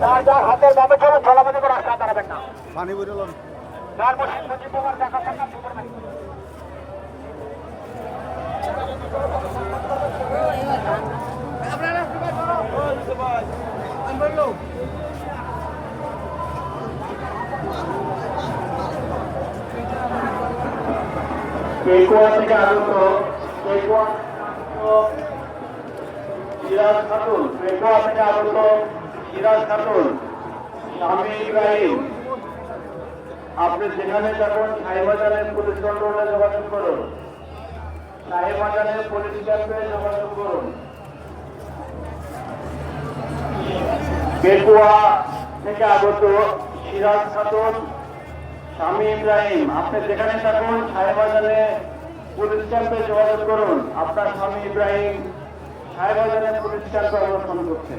যার হাতের বামে চলুন, চলাপথে করে রাস্তায় দাঁড়াবেন না। পানি বললাম যার মসজিদ মুজিব কুমার দেখাচ্ছেন না, সুন্দর নাই। কেকুয়া থেকে আগত সিরাজ খাতুন, কেকুয়া থেকে আগত সিরাজ খাতুন, স্বামী ইব্রাহিম, আপনি যেখানে যাবেন সাহেবাজানের পুলিশ কন্ট্রোলে যোগাযোগ করুন। সাহেবাজানের পুলিশ ক্যাম্পে যোগাযোগ করুন। কেকুয়া থেকে আগত সিরাজ খাতুন, স্বামী ইব্রাহিম, আপনি যেখানে থাকুন সাহেবাজানে পুলিশ ক্যাম্পে যোগাযোগ করুন। আপনার স্বামী ইব্রাহিম সাহেবাজানের পুলিশ ক্যাম্পে অবস্থান করছে।